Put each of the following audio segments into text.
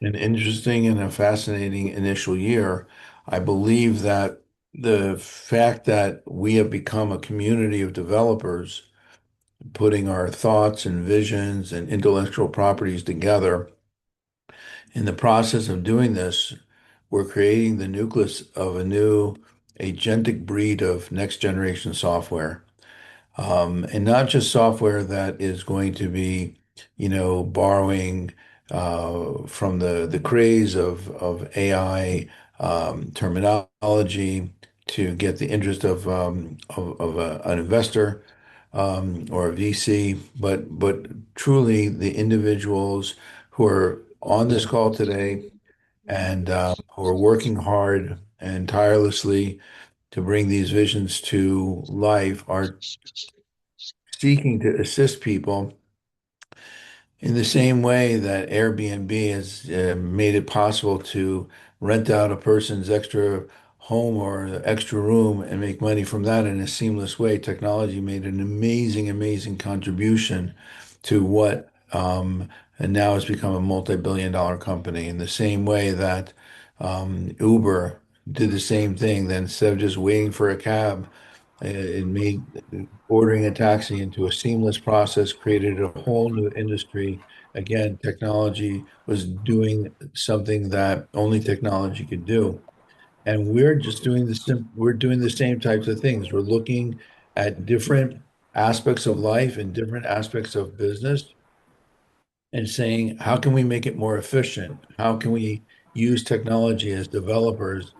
an interesting and a fascinating initial year. I believe that the fact that we have become a community of developers, putting our thoughts and visions and intellectual properties together, in the process of doing this, we're creating the nucleus of a new agentic breed of next generation software. And not just software that is going to be, borrowing from the craze of AI terminology to get the interest of an investor or a VC, but truly the individuals who are on this call today and who are working hard and tirelessly to bring these visions to life are seeking to assist people in the same way that Airbnb has made it possible to rent out a person's extra home or extra room and make money from that in a seamless way. Technology made an amazing, amazing contribution to what and now has become a multi-billion dollar company in the same way that Uber did the same thing. Then instead of just waiting for a cab, it made ordering a taxi into a seamless process, created a whole new industry. Again, technology was doing something that only technology could do. And we're just doing we're doing the same types of things. We're looking at different aspects of life and different aspects of business and saying, how can we make it more efficient? How can we use technology as developers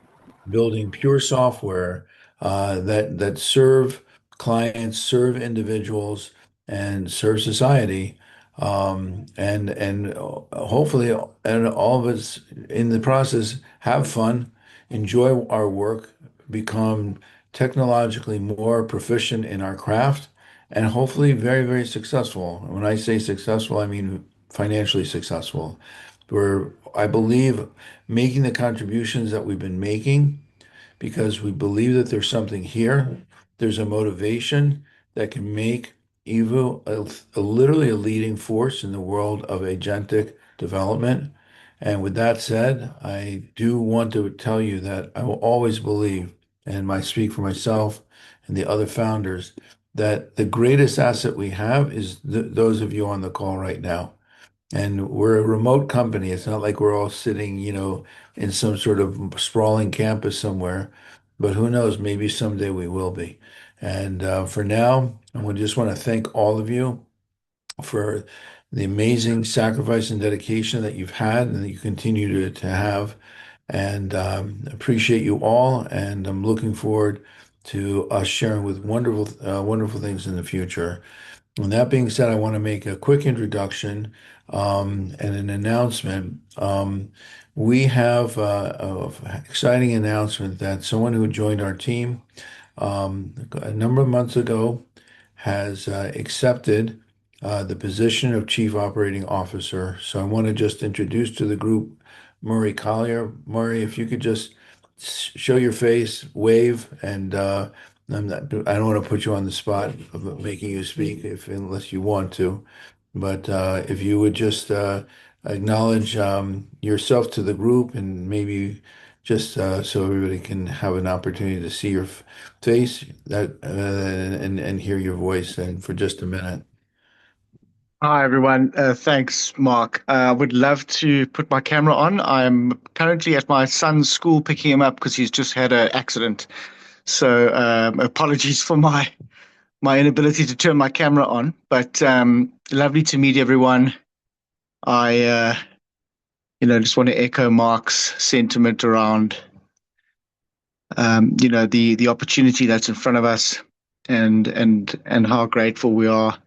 building pure software that serve clients, serve individuals, and serve society, and hopefully, and all of us in the process have fun, enjoy our work, become technologically more proficient in our craft, and hopefully very, very successful. When I say successful, I mean financially successful. We're, I believe, making the contributions that we've been making because we believe that there's something here. There's a motivation that can make Evu literally a leading force in the world of agentic development. And with that said, I do want to tell you that I will always believe, and I speak for myself and the other founders, that the greatest asset we have is those of you on the call right now. And we're a remote company. It's not like we're all sitting, in some sort of sprawling campus somewhere. But who knows? Maybe someday we will be. And for now, just want to thank all of you for the amazing sacrifice and dedication that you've had and that you continue to have. And appreciate you all. And I'm looking forward to us sharing with wonderful things in the future. And that being said, I want to make a quick introduction and an announcement. We have an exciting announcement that someone who joined our team a number of months ago has accepted the position of Chief Operating Officer. So I want to just introduce to the group Murray Collier. Murray, if you could just show your face, wave, and I don't want to put you on the spot of making you speak if unless you want to, but if you would just acknowledge yourself to the group and maybe just so everybody can have an opportunity to see your face that and hear your voice and for just a minute. Hi, everyone. Thanks, Mark. I would love to put my camera on. I'm currently at my son's school picking him up because he's just had an accident. So apologies for my inability to turn my camera on. But lovely to meet everyone. I just want to echo Mark's sentiment around the opportunity that's in front of us and how grateful we are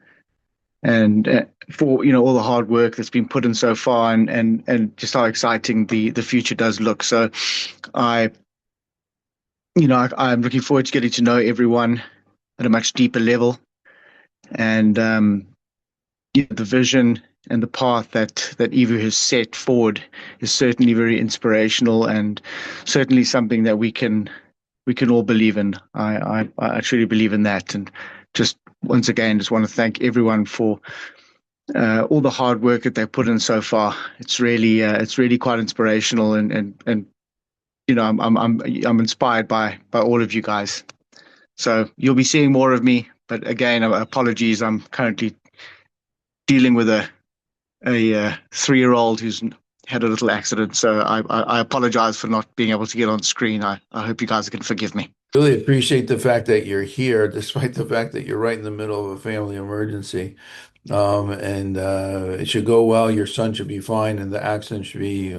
and for all the hard work that's been put in so far and just how exciting the future does look. So I'm looking forward to getting to know everyone at a much deeper level, and the vision and the path that Evu has set forward is certainly very inspirational and certainly something that we can all believe in. I truly believe in that, and just once again, just want to thank everyone for all the hard work that they've put in so far. It's really quite inspirational, and I'm inspired by all of you guys. So you'll be seeing more of me. But again, apologies. I'm currently dealing with a 3-year-old who's had a little accident. So I apologize for not being able to get on screen. I hope you guys can forgive me. Really appreciate the fact that you're here, despite the fact that you're right in the middle of a family emergency. And it should go well. Your son should be fine, and the accident should be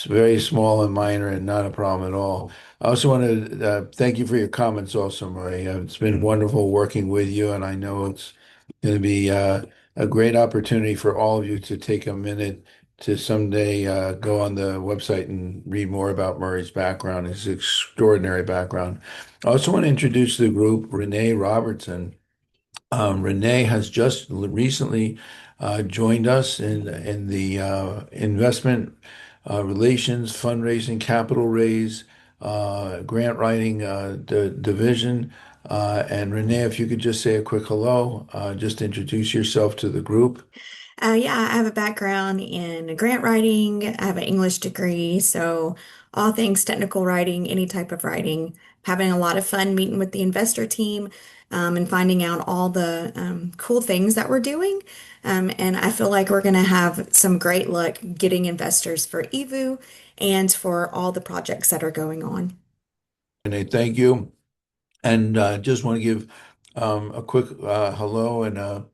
very small and minor and not a problem at all. I also want to thank you for your comments, also, Marie. It's been wonderful working with you, and I know it's going to be a great opportunity for all of you to take a minute to someday go on the website and read more about Murray's background, his extraordinary background. I also want to introduce the group Renee Robertson. Renee has just recently joined us in the investment relations, fundraising, capital raise, grant writing division. And Renee, if you could just say a quick hello, just introduce yourself to the group. Yeah, I have a background in grant writing. I have an English degree, so all things technical writing, any type of writing. Having a lot of fun meeting with the investor team, and finding out all the cool things that we're doing. And I feel like we're going to have some great luck getting investors for Evu and for all the projects that are going on. Renee, thank you. And just want to give a quick hello and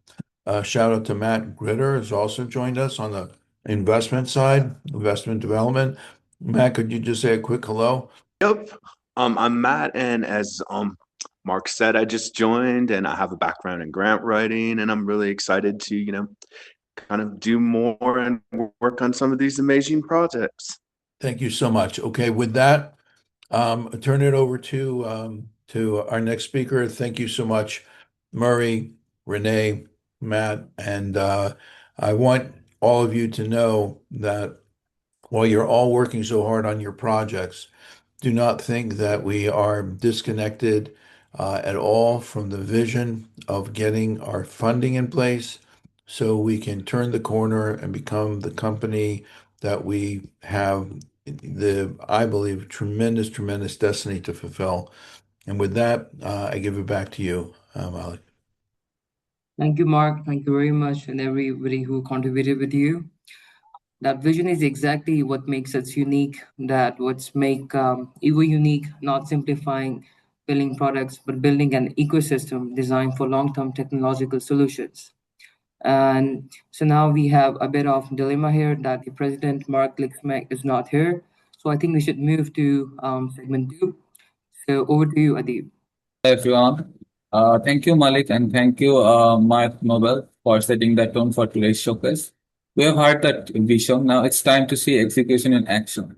shout out to Matt Gritter, who's also joined us on the investment side, investment development. Matt, could you just say a quick hello? Yep. I'm Matt, and as Mark said, I just joined, and I have a background in grant writing, and I'm really excited to, kind of do more and work on some of these amazing projects. Thank you so much. Okay, with that, turn it over to our next speaker. Thank you so much, Murray, Renee, Matt, and I want all of you to know that while you're all working so hard on your projects, do not think that we are disconnected at all from the vision of getting our funding in place so we can turn the corner and become the company that we have I believe, tremendous destiny to fulfill. And with that, I give it back to you, Malik. Thank you, Mark. Thank you very much, and everybody who contributed with you. That vision is exactly what makes us unique. That what's make Evo unique, not simplifying building products, but building an ecosystem designed for long-term technological solutions. And so now we have a bit of dilemma here that the president, Mark Glixman, is not here. So I think we should move to segment 2. So over to you, Adib. Everyone. Thank you, Malik, and thank you, Mark Knobel, for setting the tone for today's showcase. We have heard that vision. Now it's time to see execution in action.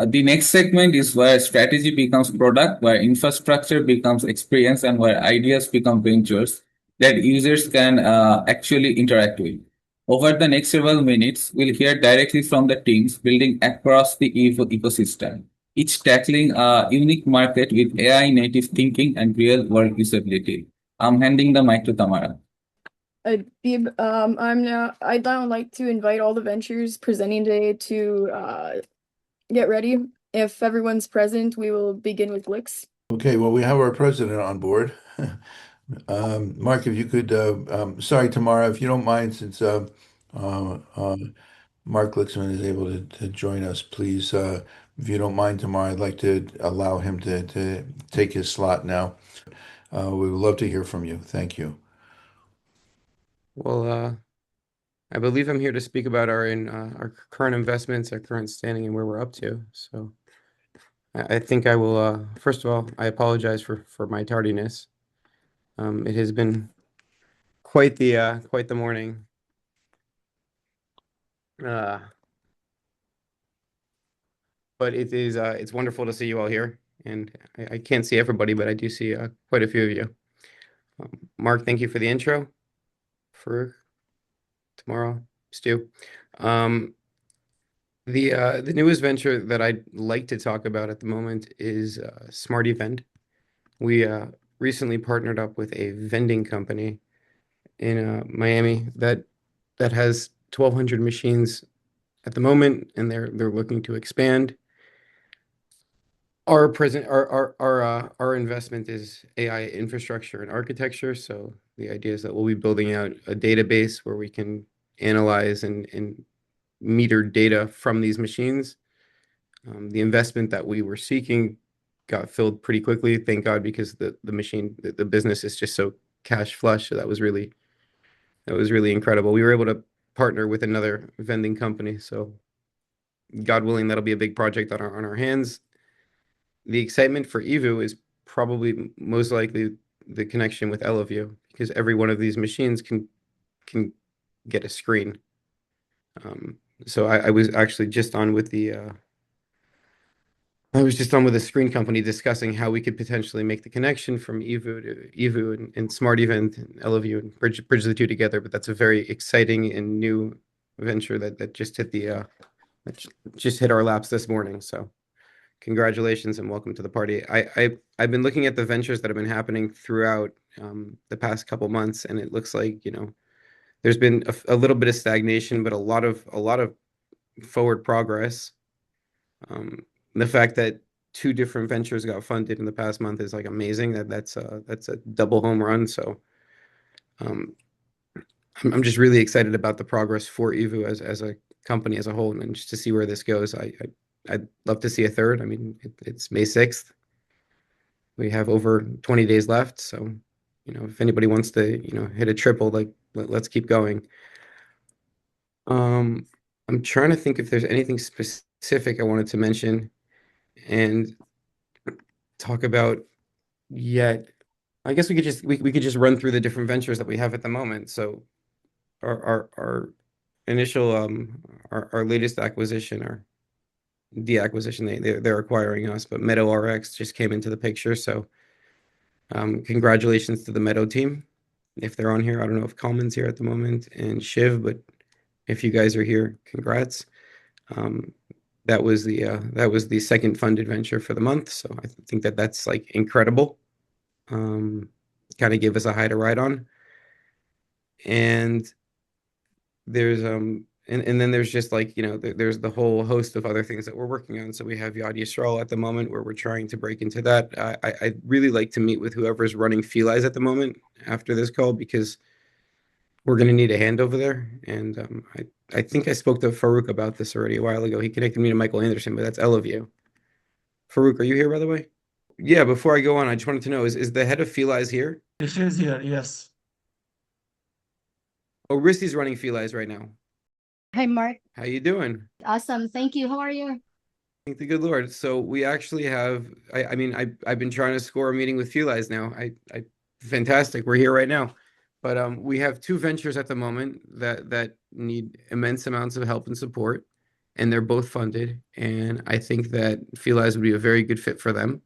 The next segment is where strategy becomes product, where infrastructure becomes experience, and where ideas become ventures that users can actually interact with. Over the next several minutes, we'll hear directly from the teams building across the ecosystem, each tackling a unique market with AI native thinking and real world usability. I'm handing the mic to Tamara. I'd now like to invite all the ventures presenting today to get ready. If everyone's present, we will begin with Glix. Okay, well, we have our president on board. Mark, if you could, sorry, Tamara, if you don't mind, since Mark Glixman is able to join us, please, if you don't mind, Tamara, I'd like to allow him to take his slot now. We would love to hear from you. Thank you. Well, I believe I'm here to speak about our current investments, our current standing, and where we're up to. So I think I will, first of all, I apologize for my tardiness. It has been quite the morning. But it's wonderful to see you all here, and I can't see everybody, but I do see quite a few of you. Mark, thank you for the intro. For tomorrow, Stu. The newest venture that I'd like to talk about at the moment is Smart Event. We recently partnered up with a vending company in Miami that that has 1,200 machines at the moment, and they're looking to expand. Our investment is AI infrastructure and architecture. So the idea is that we'll be building out a database where we can analyze and meter data from these machines. The investment that we were seeking got filled pretty quickly, thank God, because the business is just so cash flush. So that was really incredible. We were able to partner with another vending company. So God willing, that'll be a big project on our hands. The excitement for Evu is probably most likely the connection with Elaview, because every one of these machines can get a screen. So I was actually just on with a screen company discussing how we could potentially make the connection from Evu to Evu and Smart Event and Elaview and bridge the two together. But that's a very exciting and new venture that just hit our laps this morning. So congratulations and welcome to the party. I've been looking at the ventures that have been happening throughout the past couple months, and it looks like, there's been a little bit of stagnation, but a lot of forward progress. The fact that 2 different ventures got funded in the past month is like amazing. That's a double home run. So I'm just really excited about the progress for Evu as a company as a whole, and just to see where this goes. I'd love to see a third. I mean, it's May 6th. We have over 20 days left. So, if anybody wants to, hit a triple, like let's keep going. I'm trying to think if there's anything specific I wanted to mention and talk about yet. I guess we could just run through the different ventures that we have at the moment. So our initial our latest acquisition or deacquisition, they're acquiring us, but Meadow RX just came into the picture. So congratulations to the Meadow team. If they're on here, I don't know if Kalman's here at the moment and Shiv, but if you guys are here, congrats. That was the second funded venture for the month. So I think that's like incredible. Kind of gave us a high to ride on. And there's and then there's just like, there's the whole host of other things that we're working on. So we have Yad Yisrael at the moment where we're trying to break into that. I'd really like to meet with whoever's running Feli's at the moment after this call, because we're going to need a hand over there. And I think I spoke to Farouk about this already a while ago. He connected me to Michael Anderson, but that's Elaview. Farouk, are you here, by the way? Yeah, before I go on, I just wanted to know, is the head of Feli's here? She is here, yes. Oh, Risty's running Feli's right now. Hi, Mark. How you doing? Awesome. Thank you. How are you? Thank the good Lord. So we actually have, I mean, I've been trying to score a meeting with Feli's now. Fantastic. We're here right now. But we have 2 ventures at the moment that need immense amounts of help and support, and they're both funded. And I think that Feli's would be a very good fit for them.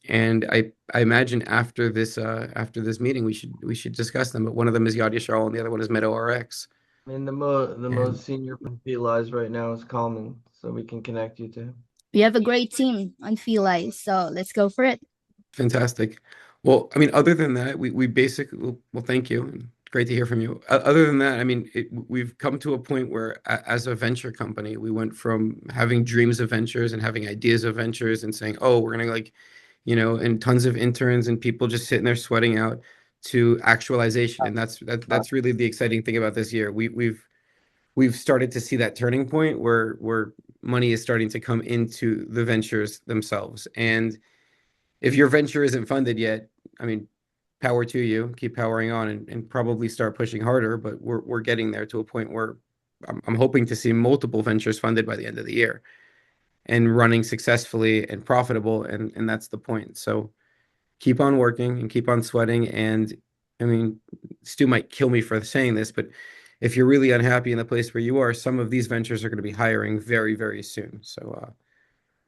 And I imagine after this meeting, we should discuss them. But one of them is Yad Yisrael, and the other one is Meadow RX. I mean, the most senior from Feli's right now is Kalman, so we can connect you to him. We have a great team on Feli, so let's go for it. Fantastic. Well, I mean, other than that, we basically, well, thank you. Great to hear from you. Other than that, I mean, we've come to a point where, as a venture company, we went from having dreams of ventures and having ideas of ventures and saying, oh, we're gonna and tons of interns and people just sitting there sweating out, to actualization. And that's really the exciting thing about this year. We've started to see that turning point where money is starting to come into the ventures themselves. And if your venture isn't funded yet, I mean, power to you. Keep powering on and probably start pushing harder. But we're getting there to a point where I'm hoping to see multiple ventures funded by the end of the year and running successfully and profitable. And that's the point. So keep on working and keep on sweating. And I mean, Stu might kill me for saying this, but if you're really unhappy in the place where you are, some of these ventures are going to be hiring very, very soon. So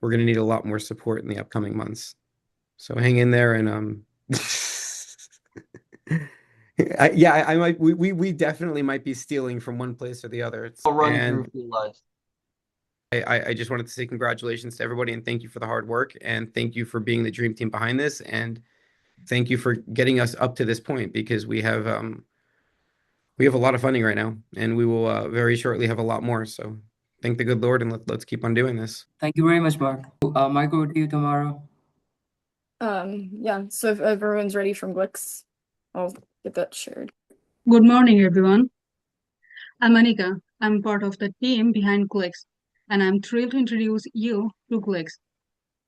we're going to need a lot more support in the upcoming months. So hang in there, and we definitely might be stealing from one place or the other. I'll run through Feli's. I just wanted to say congratulations to everybody and thank you for the hard work and thank you for being the dream team behind this, and thank you for getting us up to this point, because we have we have a lot of funding right now, and we will very shortly have a lot more. So thank the good Lord, and let's keep on doing this. Thank you very much, Mark. Mike, over to you tomorrow. Yeah, so if everyone's ready from Glix, I'll get that shared. Good morning, everyone. I'm Anika. I'm part of the team behind Glix, and I'm thrilled to introduce you to Glix.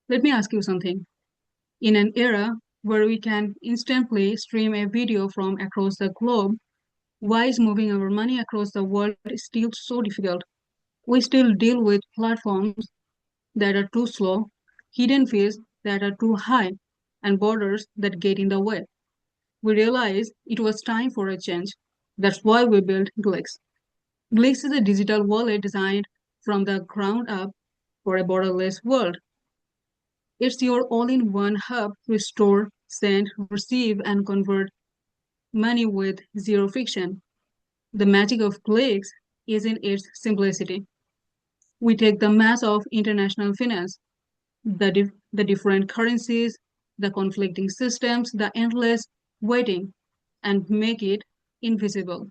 Let me ask you something. In an era where we can instantly stream a video from across the globe, why is moving our money across the world still so difficult? We still deal with platforms that are too slow, hidden fees that are too high, and borders that get in the way. We realized it was time for a change. That's why we built Glix. Glix is a digital wallet designed from the ground up for a borderless world. It's your all-in-one hub to store, send, receive, and convert money with zero friction. The magic of Glix is in its simplicity. We take the mass of international finance, the different currencies, the conflicting systems, the endless waiting, and make it invisible.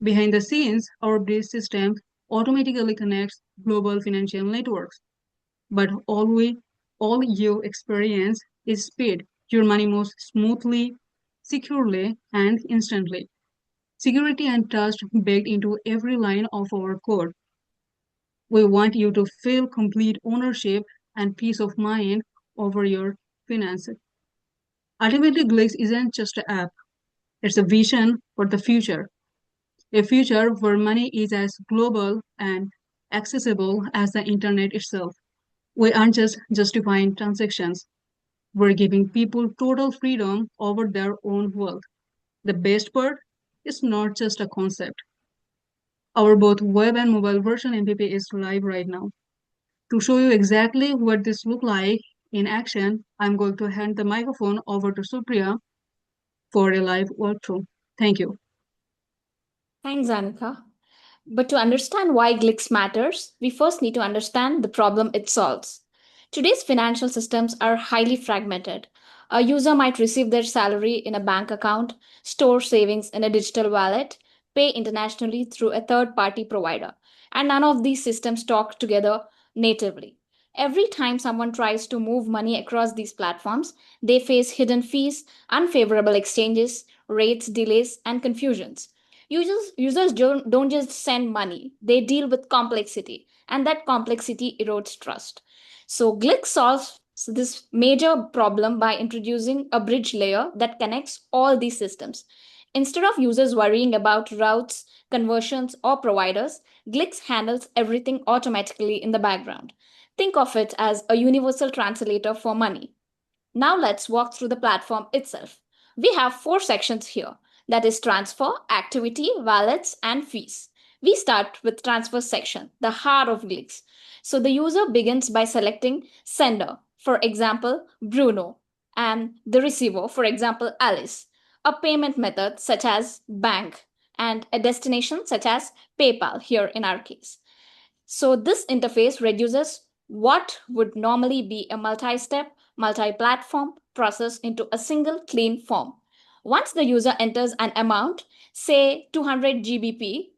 Behind the scenes, our bridge system automatically connects global financial networks. But all you experience is speed. Your money moves smoothly, securely, and instantly. Security and trust baked into every line of our code. We want you to feel complete ownership and peace of mind over your finances. Ultimately, Glix isn't just an app, it's a vision for the future. A future where money is as global and accessible as the internet itself. We aren't just justifying transactions, we're giving people total freedom over their own wealth. The best part is not just a concept. Our both web and mobile version MVP is live right now. To show you exactly what this looks like in action, I'm going to hand the microphone over to Supriya for a live walkthrough. Thank you. Thanks, Anika. But to understand why Glix matters, we first need to understand the problem it solves. Today's financial systems are highly fragmented. A user might receive their salary in a bank account, store savings in a digital wallet, pay internationally through a third party provider, and none of these systems talk together natively. Every time someone tries to move money across these platforms, they face hidden fees, unfavorable exchanges, rates, delays, and confusions. Users don't just send money, they deal with complexity, and that complexity erodes trust. So, Glix solves this major problem by introducing a bridge layer that connects all these systems. Instead of users worrying about routes, conversions, or providers, Glix handles everything automatically in the background. Think of it as a universal translator for money. Now let's walk through the platform itself. We have four sections here, that is transfer, activity, wallets, and fees. We start with transfer section, the heart of Glix. So the user begins by selecting sender, for example, Bruno, and the receiver, for example, Alice, a payment method such as bank, and a destination such as PayPal here in our case. So this interface reduces what would normally be a multi-step, multi-platform process into a single clean form. Once the user enters an amount, say 200 GBP,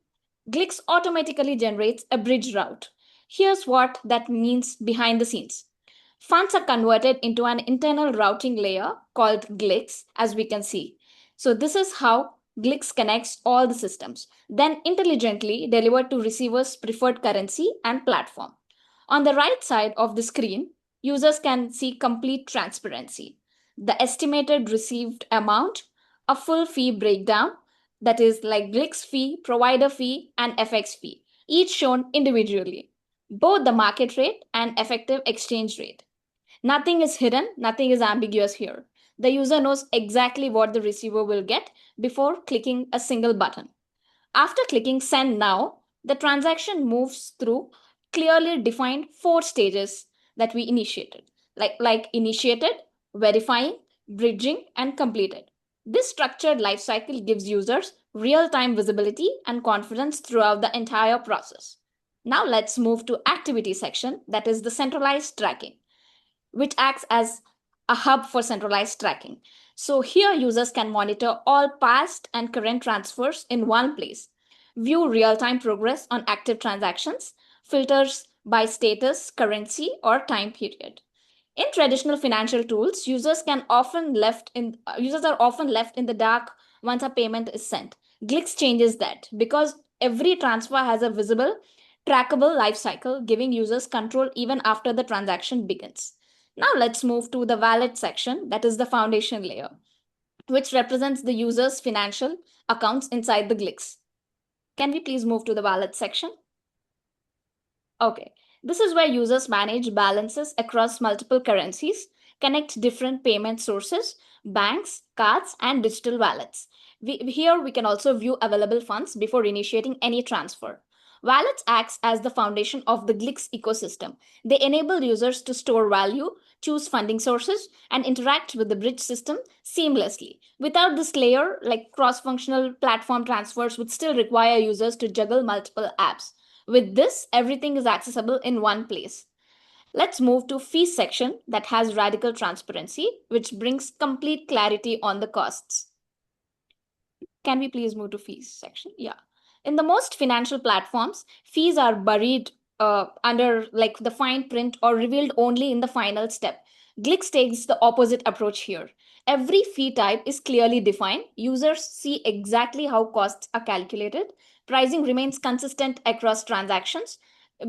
Glix automatically generates a bridge route. Here's what that means behind the scenes. Funds are converted into an internal routing layer called Glix, as we can see. So this is how Glix connects all the systems, then intelligently delivered to receivers' preferred currency and platform. On the right side of the screen, users can see complete transparency. The estimated received amount, a full fee breakdown, that is like Glix fee, provider fee, and FX fee, each shown individually, both the market rate and effective exchange rate. Nothing is hidden, nothing is ambiguous here. The user knows exactly what the receiver will get before clicking a single button. After clicking Send Now, the transaction moves through clearly defined four stages that we initiated, like initiated, verifying, bridging, and completed. This structured lifecycle gives users real-time visibility and confidence throughout the entire process. Now let's move to activity section, that is the centralized tracking, which acts as a hub for centralized tracking. So here users can monitor all past and current transfers in one place, view real-time progress on active transactions, filters by status, currency, or time period. In traditional financial tools, users are often left in the dark once a payment is sent. Glix changes that because every transfer has a visible, trackable life cycle, giving users control even after the transaction begins. Now let's move to the wallet section, that is the foundation layer, which represents the user's financial accounts inside the Glix. Can we please move to the wallet section? Okay, this is where users manage balances across multiple currencies, connect different payment sources, banks, cards, and digital wallets. Here we can also view available funds before initiating any transfer. Wallets acts as the foundation of the Glix ecosystem. They enable users to store value, choose funding sources, and interact with the bridge system seamlessly. Without this layer, like cross-functional platform transfers would still require users to juggle multiple apps. With this, everything is accessible in one place. Let's move to fees section that has radical transparency, which brings complete clarity on the costs. Can we please move to fees section? Yeah. In the most financial platforms, fees are buried under like the fine print or revealed only in the final step. Glix takes the opposite approach here. Every fee type is clearly defined. Users see exactly how costs are calculated. Pricing remains consistent across transactions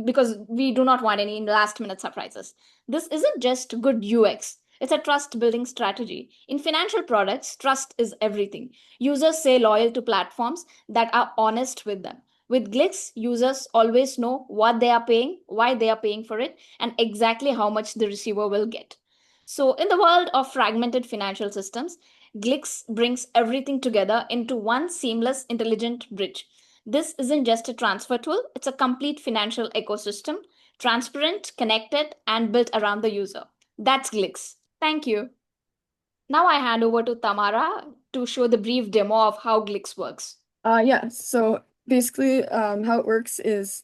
because we do not want any last minute surprises. This isn't just good UX. It's a trust building strategy. In financial products, trust is everything. Users stay loyal to platforms that are honest with them. With Glix, users always know what they are paying, why they are paying for it, and exactly how much the receiver will get. So, in the world of fragmented financial systems, Glix brings everything together into one seamless, intelligent bridge. This isn't just a transfer tool, it's a complete financial ecosystem, transparent, connected, and built around the user. That's Glix. Thank you. Now I hand over to Tamara to show the brief demo of how Glix works. Yeah, so basically how it works is,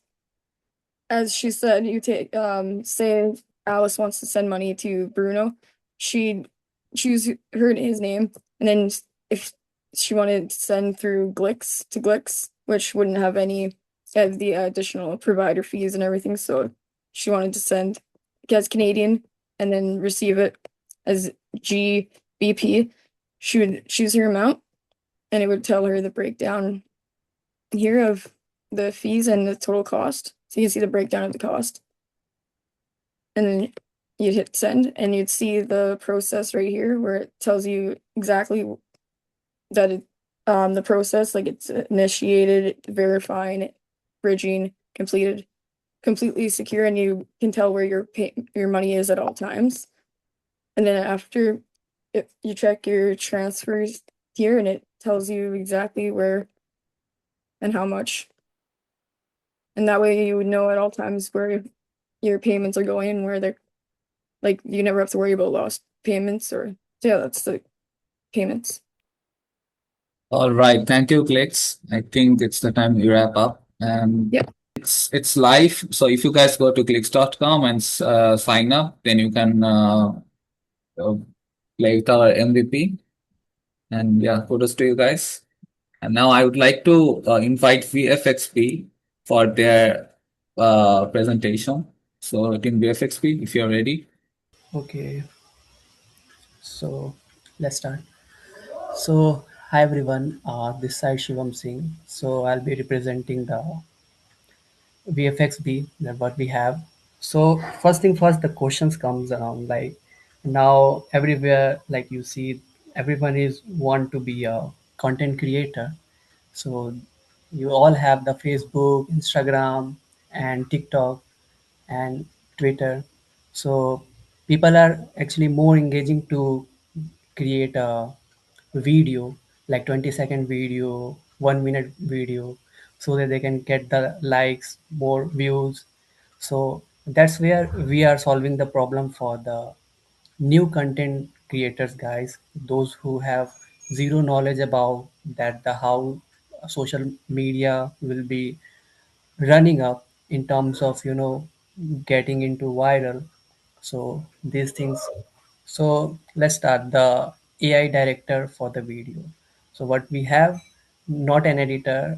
as she said, you take say Alice wants to send money to Bruno, she'd choose his name, and then if she wanted to send through Glix to Glix, which wouldn't have any of the additional provider fees and everything, so she wanted to send as Canadian and then receive it as GBP, she would choose her amount, and it would tell her the breakdown here of the fees and the total cost. So you can see the breakdown of the cost. And then you'd hit send and you'd see the process right here where it tells you exactly that it the process, like it's initiated, verifying, bridging, completed, completely secure, and you can tell where your money is at all times. And then after you check your transfers here and it tells you exactly where and how much. And that way you would know at all times where your payments are going and where they're, like, you never have to worry about lost payments or, yeah, that's the payments. All right, thank you, Glix. I think it's the time we wrap up. Yeah. It's live. So if you guys go to glix.com and sign up, then you can play with our MVP. And yeah, kudos to you guys. And now I would like to invite Vfxb for their presentation. So team Vfxb, if you're ready. Okay, so let's start. So hi everyone, this side Shivam Singh. So I'll be representing the Vfxb that what we have. So first thing first, the questions comes around like now everywhere, like you see, everyone is want to be a content creator. So you all have the Facebook, Instagram, and TikTok and Twitter. So people are actually more engaging to create a video like 20-second video, 1 minute video, so that they can get the likes, more views. So that's where we are solving the problem for the new content creators, guys, those who have zero knowledge about that the how social media will be running up in terms of getting into viral. So these things. So let's start. The AI director for the video. So what we have, not an editor,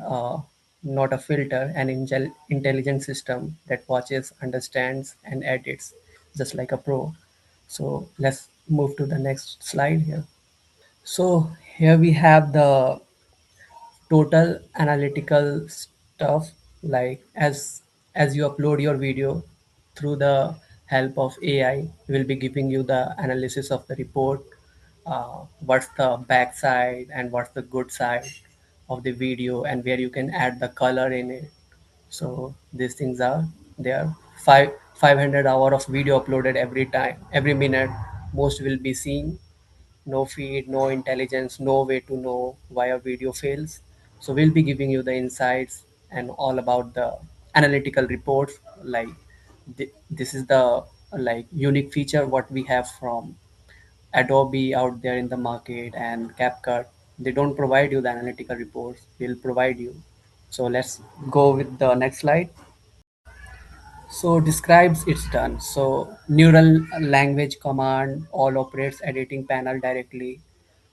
not a filter, an intelligent system that watches, understands, and edits just like a pro. So let's move to the next slide here. So here we have the total analytical stuff, like as you upload your video through the help of AI, will be giving you the analysis of the report, what's the backside and what's the good side of the video, and where you can add the color in it. So these things are there. 500 hour of video uploaded every time, every minute. Most will be seen, no feed, no intelligence, no way to know why a video fails. So we'll be giving you the insights and all about the analytical reports. Like this is the like unique feature what we have from Adobe out there in the market and CapCut. They don't provide you the analytical reports. We'll provide you. So let's go with the next slide. So describes it's done. So neural language command all operates editing panel directly.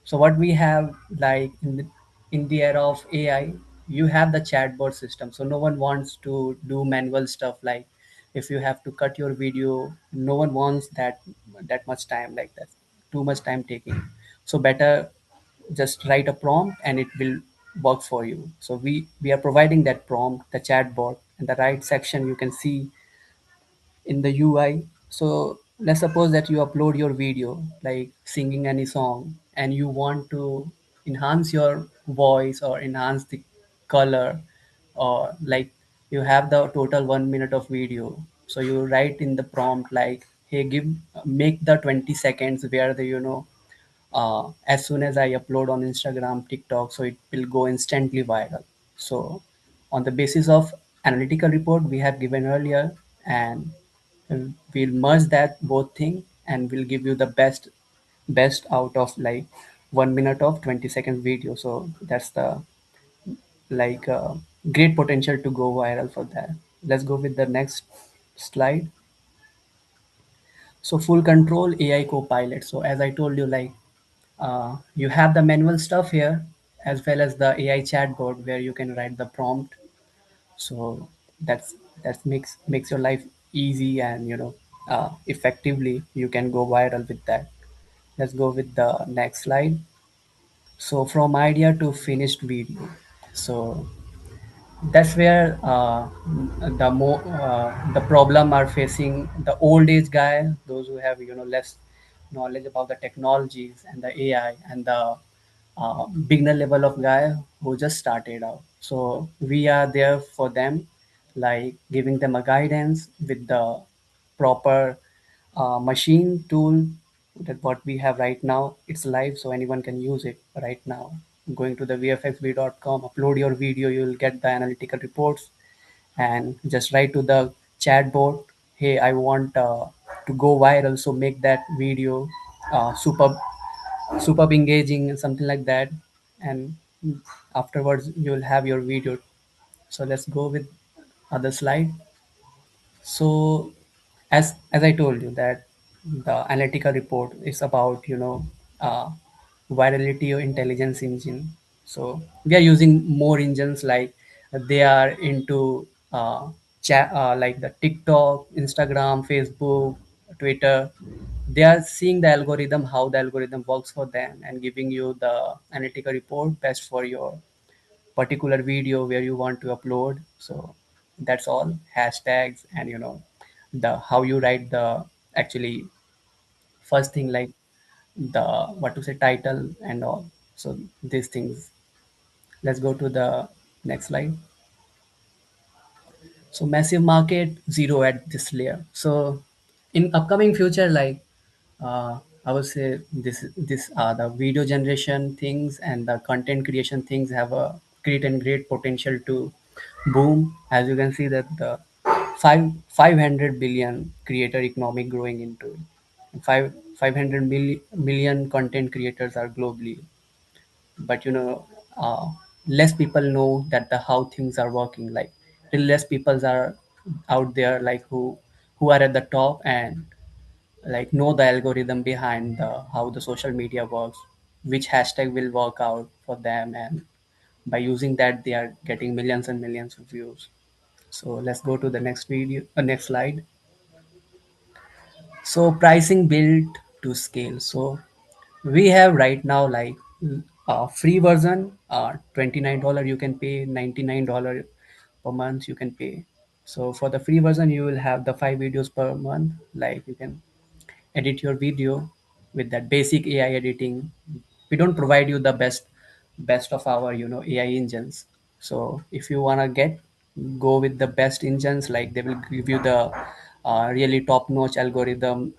So what we have, like in the era of AI, you have the chatbot system. So no one wants to do manual stuff, like if you have to cut your video, no one wants that much time, like that. Too much time taking. So better just write a prompt and it will work for you. So we are providing that prompt, the chatbot. In the right section you can see in the UI. So let's suppose that you upload your video, like singing any song, and you want to enhance your voice or enhance the color, or like you have the total 1 minute of video. So you write in the prompt like, hey, make the 20 seconds where the as soon as I upload on Instagram, TikTok, so it will go instantly viral. So on the basis of analytical report we have given earlier, and we'll merge that both thing and we'll give you the best out of like 1 minute of 20-second video. So that's the like great potential to go viral for that. Let's go with the next slide. So full control AI copilot. So as I told you, like you have the manual stuff here as well as the AI chatbot where you can write the prompt. So that makes your life easy, and effectively you can go viral with that. Let's go with the next slide. So from idea to finished video. So that's where the problem are facing the old age guy, those who have less knowledge about the technologies and the AI, and the beginner level of guy who just started out. So we are there for them, like giving them a guidance with the proper machine tool that what we have right now. It's live, so anyone can use it right now. Going to the vfxb.com, upload your video, you'll get the analytical reports, and just write to the chatbot, hey, I want to go viral, so make that video super engaging and something like that. And afterwards you'll have your video. So let's go with other slide. So as I told you that the analytical report is about uh, virality or intelligence engine. So we are using more engines, like they are into chat, like the TikTok, Instagram, Facebook, Twitter. They are seeing the algorithm, how the algorithm works for them, and giving you the analytical report best for your particular video where you want to upload. So that's all hashtags, and the how you write the actually first thing, like the what to say title and all. So these things. Let's go to the next slide. So massive market, zero at this layer. So in upcoming future, like I would say this the video generation things and the content creation things have a great and great potential to boom. As you can see that the 500 billion creator economic growing into it. 500 million content creators are globally, but less people know that the how things are working, like really less people are out there, like who are at the top and like know the algorithm behind the how the social media works. which hashtag will work out for them, and by using that they are getting millions and millions of views. So let's go to the next video, next slide. So pricing built to scale. So we have right now like a free version, $29 you can pay, $99 per month you can pay. So for the free version you will have the 5 videos per month, like you can edit your video with that basic AI editing. We don't provide you the best of our AI engines. So if you want to go with the best engines, like they will give you the really top notch algorithm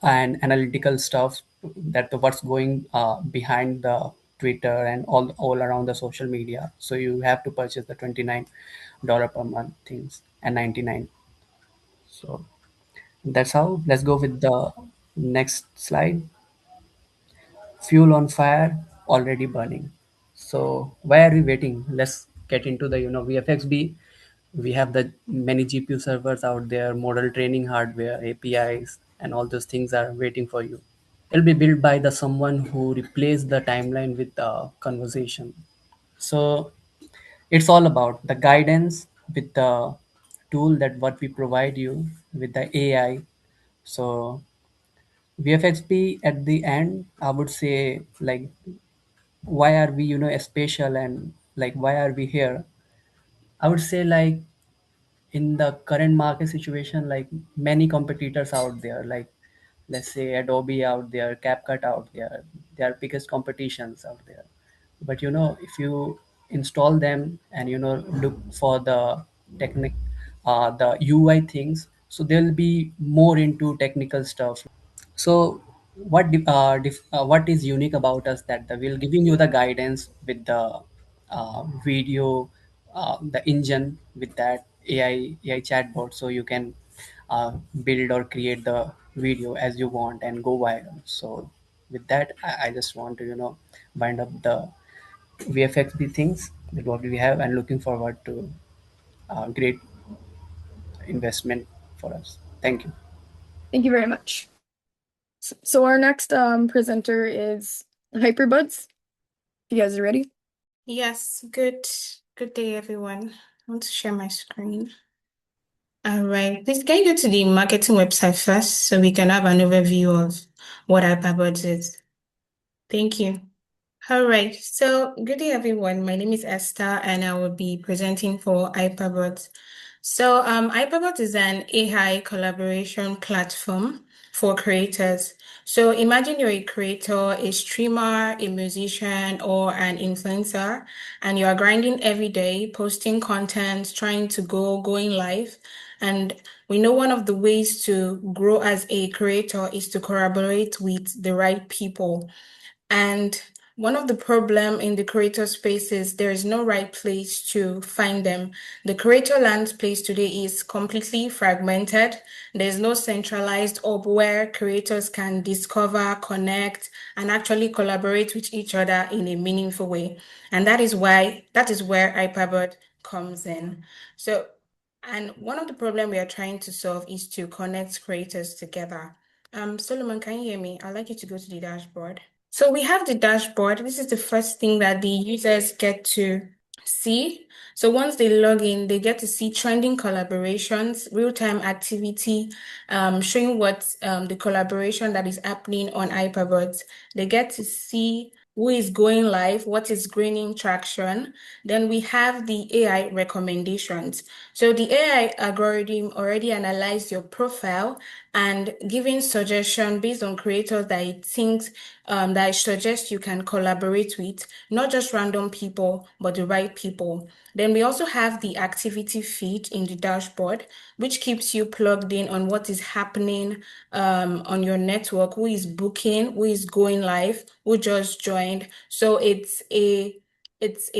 and analytical stuff, that the what's going behind the Twitter and all around the social media. So you have to purchase the $29 per month things and 99. So that's how. Let's go with the next slide. Fuel on fire, already burning. So why are we waiting? Let's get into the VFXB. We have the many GPU servers out there, model training hardware, APIs, and all those things are waiting for you. It'll be built by the someone who replaced the timeline with the conversation. So it's all about the guidance with the tool that what we provide you with the AI. So VFXB at the end, I would say, like, why are we special, and like why are we here? I would say, like, in the current market situation, like many competitors out there, like let's say Adobe out there, CapCut out there, they are biggest competitions out there. But if you install them and look for the technic the UI things, so they'll be more into technical stuff. So what is unique about us, that we'll giving you the guidance with the video, the engine with that AI chatbot, so you can build or create the video as you want and go viral. So with that, I just want to wind up the VFXB things with what we have, and looking forward to great investment for us. Thank you. Thank you very much. So our next presenter is Hyperbuds. You guys are ready? Yes, good day, everyone. I want to share my screen. All right, please can you go to the marketing website first so we can have an overview of what Hyperbuds is? Thank you. All right, so good day, everyone. My name is Esther, and I will be presenting for Hyperbuds. So, Hyperbuds is an AI collaboration platform for creators. So, imagine you're a creator, a streamer, a musician, or an influencer, and you are grinding every day, posting content, trying to going live. And we know one of the ways to grow as a creator is to collaborate with the right people. And one of the problem in the creator space is there is no right place to find them. The creator land place today is completely fragmented. There's no centralized hub where creators can discover, connect, and actually collaborate with each other in a meaningful way. And that is where Hyperbird comes in. So, and one of the problem we are trying to solve is to connect creators together. Solomon, can you hear me? I'd like you to go to the dashboard. So we have the dashboard. This is the first thing that the users get to see. So once they log in, they get to see trending collaborations, real-time activity, showing what the collaboration that is happening on Hyperbuds. They get to see who is going live, what is gaining traction. Then we have the AI recommendations. So the AI algorithm already analyzed your profile and giving suggestion based on creators that it thinks that I suggest you can collaborate with, not just random people, but the right people. Then we also have the activity feed in the dashboard, which keeps you plugged in on what is happening on your network, who is booking, who is going live, who just joined. So it's a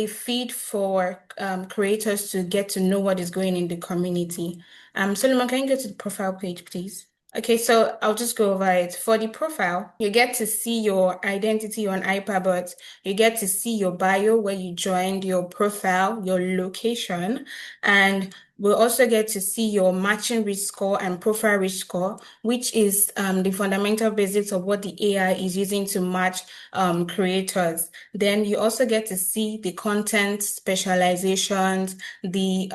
feed for creators to get to know what is going in the community. Solomon, can you go to the profile page, please? Okay, so I'll just go over it. For the profile, you get to see your identity on Hyperbuds. You get to see your bio, where you joined, your profile, your location, and we'll also get to see your matching risk score and profile risk score, which is the fundamental basics of what the AI is using to match creators. Then you also get to see the content specializations, the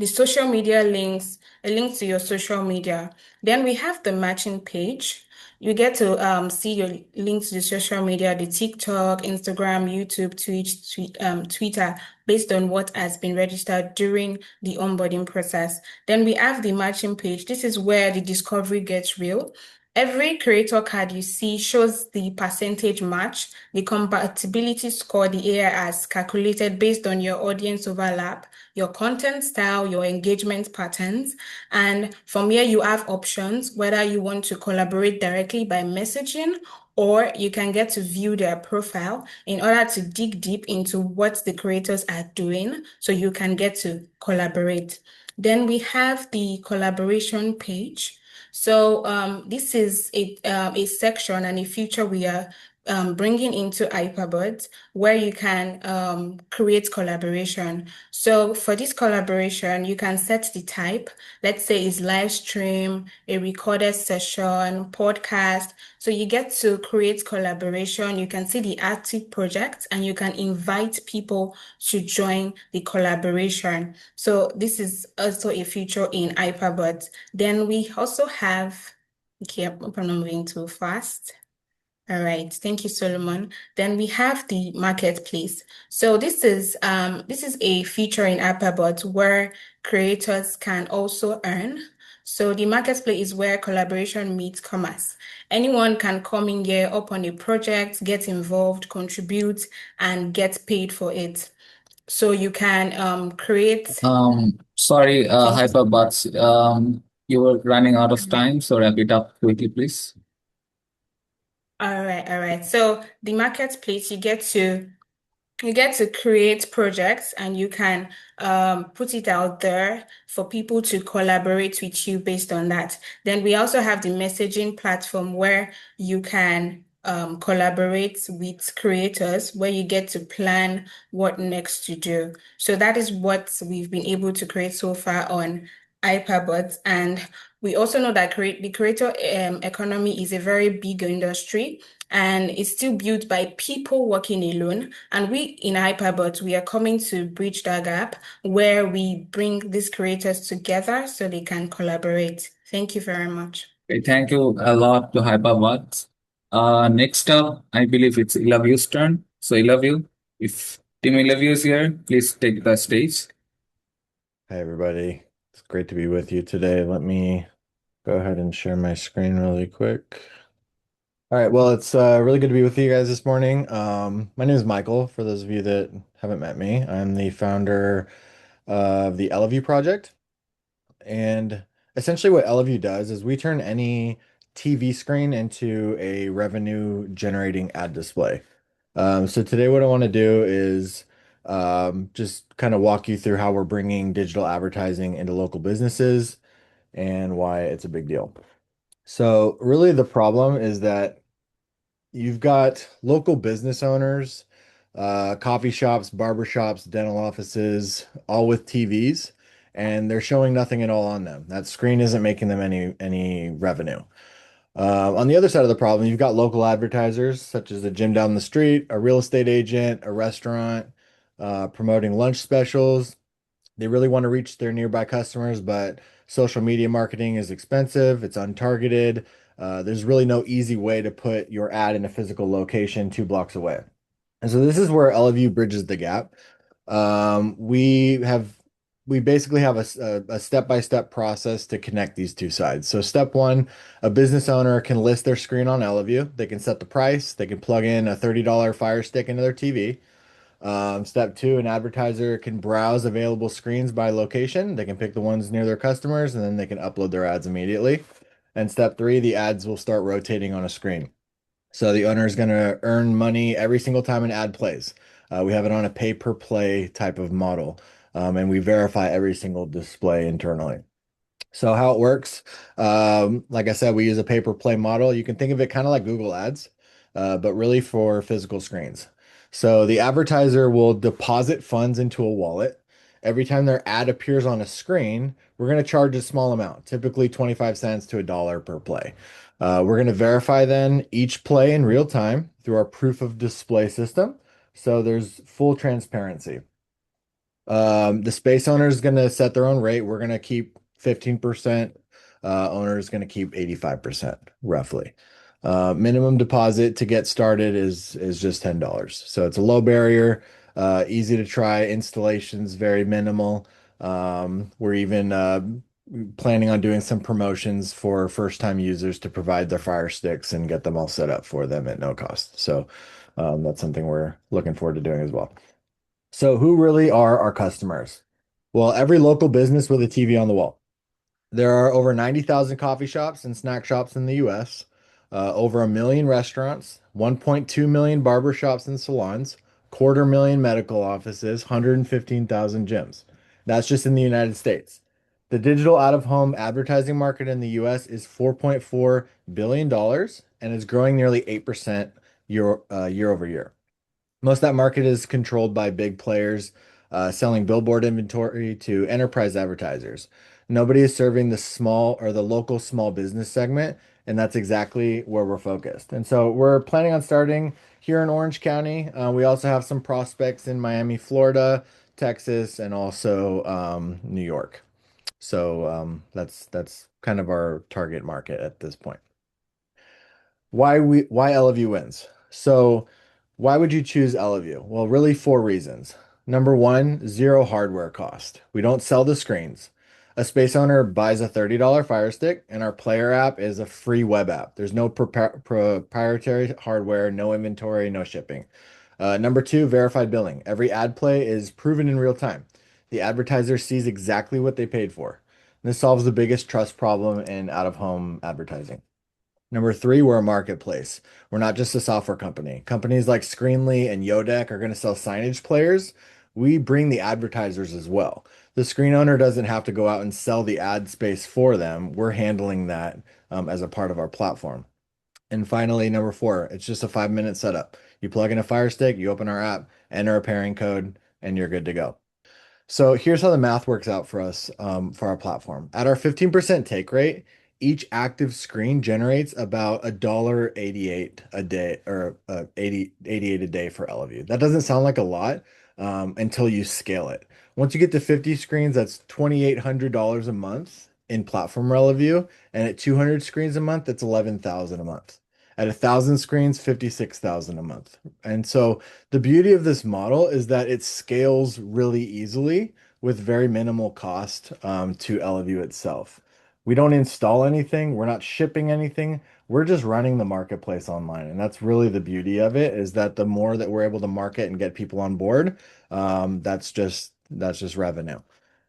social media links, a link to your social media. Then we have the matching page. You get to see your links to the social media, the TikTok, Instagram, YouTube, Twitch, Twitter, based on what has been registered during the onboarding process. Then we have the matching page. This is where the discovery gets real. Every creator card you see shows the percentage match, the compatibility score the AI has calculated based on your audience overlap, your content style, your engagement patterns. And from here, you have options, whether you want to collaborate directly by messaging, or you can get to view their profile in order to dig deep into what the creators are doing so you can get to collaborate. Then we have the collaboration page. So this is a section and a feature we are bringing into Hyperbuds where you can create collaboration. So for this collaboration, you can set the type. Let's say it's live stream, a recorded session, podcast. So you get to create collaboration. You can see the active projects and you can invite people to join the collaboration. So this is also a feature in Hyperbuds. Then we also have, okay, I hope I'm not moving too fast. All right, thank you, Solomon. Then we have the marketplace. So this is a feature in Hyperbuds where creators can also earn. So the marketplace is where collaboration meets commerce. Anyone can come in here, upon a project, get involved, contribute, and get paid for it. So you can create. Sorry, Hyperbuds. You were running out of time, so wrap it up quickly, please. All right. So the marketplace, you get to create projects and you can put it out there for people to collaborate with you based on that. Then we also have the messaging platform where you can collaborate with creators, where you get to plan what next to do. So that is what we've been able to create so far on Hyperbuds. And we also know that the creator economy is a very big industry and it's still built by people working alone. And we in Hyperbuds, we are coming to bridge that gap where we bring these creators together so they can collaborate. Thank you very much. Okay, thank you a lot to Hyperbuds. Next up, I believe it's Elaview's turn. So Elaview, if Team Elaview is here, please take the stage. Hi, everybody. It's great to be with you today. Let me go ahead and share my screen really quick. All right, well, it's really good to be with you guys this morning. My name is Michael, for those of you that haven't met me. I'm the founder of the Elaview project. And essentially what Elaview does is we turn any TV screen into a revenue generating ad display. So today what I want to do is just kind of walk you through how we're bringing digital advertising into local businesses and why it's a big deal. So really the problem is that you've got local business owners, coffee shops, barber shops, dental offices, all with TVs, and they're showing nothing at all on them. That screen isn't making them any revenue. On the other side of the problem, you've got local advertisers such as a gym down the street, a real estate agent, a restaurant, promoting lunch specials. They really want to reach their nearby customers, but social media marketing is expensive, it's untargeted. There's really no easy way to put your ad in a physical location 2 blocks away. And so this is where Elaview bridges the gap. We basically have a step-by-step process to connect these two sides. So step one, a business owner can list their screen on Elaview. They can set the price. They can plug in a $30 Fire Stick into their TV. Step two, an advertiser can browse available screens by location. They can pick the ones near their customers, and then they can upload their ads immediately. And step three, the ads will start rotating on a screen. So the owner is going to earn money every single time an ad plays. We have it on a pay-per-play type of model, and we verify every single display internally. So how it works, like I said, we use a pay-per-play model. You can think of it kind of like Google Ads, but really for physical screens. So the advertiser will deposit funds into a wallet. Every time their ad appears on a screen, we're going to charge a small amount, typically 25 cents to $1 per play. We're going to verify then each play in real time through our proof of display system. So there's full transparency. The space owner is going to set their own rate. We're going to keep 15%. Owner is going to keep 85%, roughly. Minimum deposit to get started is just $10. So it's a low barrier, easy to try. Installations very minimal. We're even planning on doing some promotions for first-time users to provide their Fire Sticks and get them all set up for them at no cost. So that's something we're looking forward to doing as well. So who really are our customers? Well, every local business with a TV on the wall. There are over 90,000 coffee shops and snack shops in the US, over 1 million restaurants, 1.2 million barber shops and salons, 250,000 medical offices, 115,000 gyms. That's just in the United States. The digital out-of-home advertising market in the US is $4.4 billion and is growing nearly 8% year over year. Most of that market is controlled by big players selling billboard inventory to enterprise advertisers. Nobody is serving the small or the local small business segment, and that's exactly where we're focused. And so we're planning on starting here in Orange County. We also have some prospects in Miami, Florida, Texas, and also New York. So that's kind of our target market at this point. Why Elaview wins? So why would you choose Elaview? Well, really 4 reasons. Number one, zero hardware cost. We don't sell the screens. A space owner buys a $30 Fire Stick, and our player app is a free web app. There's no proprietary hardware, no inventory, no shipping. Number two, verified billing. Every ad play is proven in real time. The advertiser sees exactly what they paid for. This solves the biggest trust problem in out-of-home advertising. Number three, we're a marketplace. We're not just a software company. Companies like Screenly and Yodec are going to sell signage players. We bring the advertisers as well. The screen owner doesn't have to go out and sell the ad space for them. We're handling that as a part of our platform. And finally, number four, it's just a 5-minute setup. You plug in a Fire Stick, you open our app, enter a pairing code, and you're good to go. So here's how the math works out for us for our platform. At our 15% take rate, each active screen generates about $1.88 a day or 88 a day for Elaview. That doesn't sound like a lot until you scale it. Once you get to 50 screens, that's $2,800 a month in platform Elaview, and at 200 screens a month, that's $11,000 a month. At 1,000 screens, $56,000 a month. And so the beauty of this model is that it scales really easily with very minimal cost to Elaview itself. We don't install anything. We're not shipping anything. We're just running the marketplace online. And that's really the beauty of it, is that the more that we're able to market and get people on board, that's just revenue.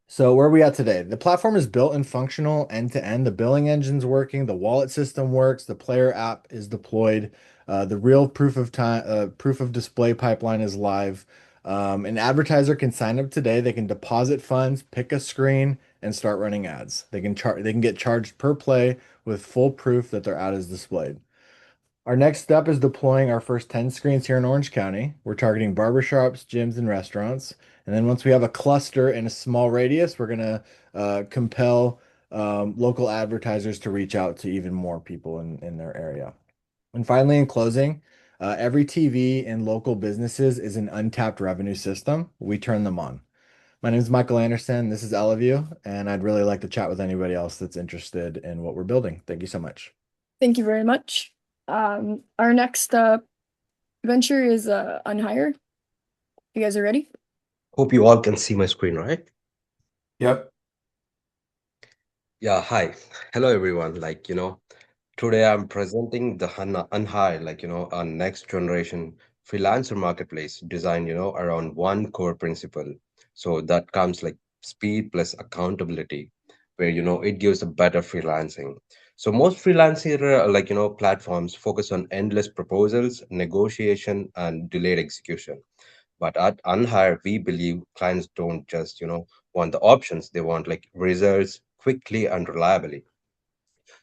So where are we at today? The platform is built and functional end to end. The billing engine's working, the wallet system works, the player app is deployed, the real proof of display pipeline is live. An advertiser can sign up today. They can deposit funds, pick a screen, and start running ads. They can get charged per play with full proof that their ad is displayed. Our next step is deploying our first 10 screens here in Orange County. We're targeting barbershops, gyms, and restaurants. And then once we have a cluster in a small radius, we're going to compel local advertisers to reach out to even more people in their area. And finally, in closing, every TV in local businesses is an untapped revenue system. We turn them on. My name is Michael Anderson. This is Elaview, and I'd really like to chat with anybody else that's interested in what we're building. Thank you so much. Thank you very much. Our next venture is Unhire. You guys are ready? Hope you all can see my screen, right? Yep. Yeah, hi. Hello, everyone. Today I'm presenting the Unhire, our next generation freelancer marketplace designed, around one core principle. So that comes like speed plus accountability, where, it gives a better freelancing. So most freelancer, platforms focus on endless proposals, negotiation, and delayed execution. But at Unhire, we believe clients don't just, want the options. They want like results, quickly and reliably.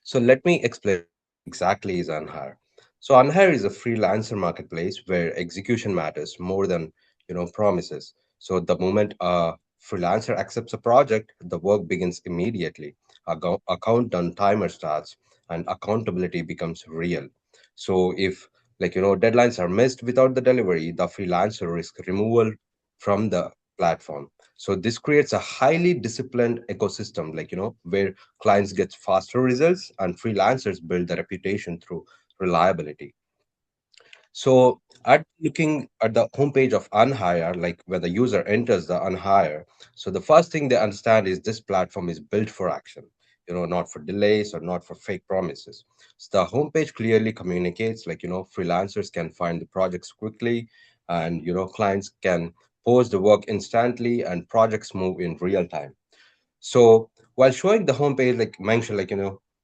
So let me explain what exactly is Unhire. So Unhire is a freelancer marketplace where execution matters more than promises. So the moment a freelancer accepts a project, the work begins immediately. A countdown timer starts, and accountability becomes real. So if deadlines are missed without the delivery, the freelancer risks removal from the platform. So this creates a highly disciplined ecosystem, where clients get faster results and freelancers build their reputation through reliability. So at looking at the homepage of Unhire, like when the user enters the Unhire, so the first thing they understand is this platform is built for action, not for delays or not for fake promises. So the homepage clearly communicates, freelancers can find the projects quickly, and clients can post the work instantly, and projects move in real time. So while showing the homepage, like mentioned,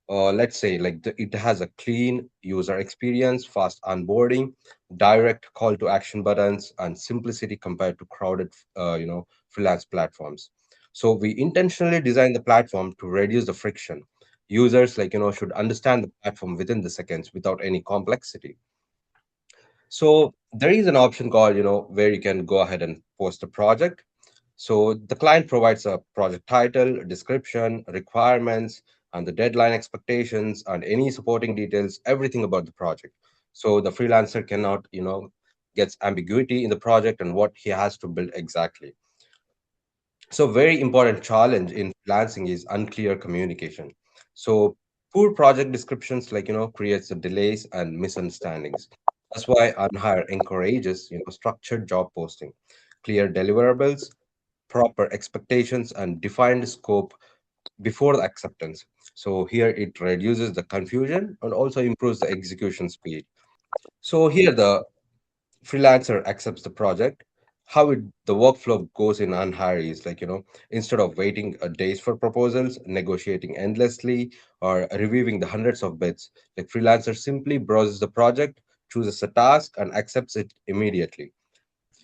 let's say it has a clean user experience, fast onboarding, direct call to action buttons, and simplicity compared to crowded, freelance platforms. So we intentionally designed the platform to reduce the friction. Users, should understand the platform within the seconds without any complexity. So there is an option called, where you can go ahead and post a project. So the client provides a project title, description, requirements, and the deadline expectations, and any supporting details, everything about the project. So the freelancer cannot, gets ambiguity in the project and what he has to build exactly. So very important challenge in freelancing is unclear communication. So poor project descriptions, creates the delays and misunderstandings. That's why Unhire encourages, structured job posting, clear deliverables, proper expectations, and defined scope before the acceptance. So here it reduces the confusion and also improves the execution speed. So here the freelancer accepts the project. The workflow goes in Unhire is instead of waiting days for proposals, negotiating endlessly, or reviewing the hundreds of bids, freelancer simply browses the project, chooses a task, and accepts it immediately.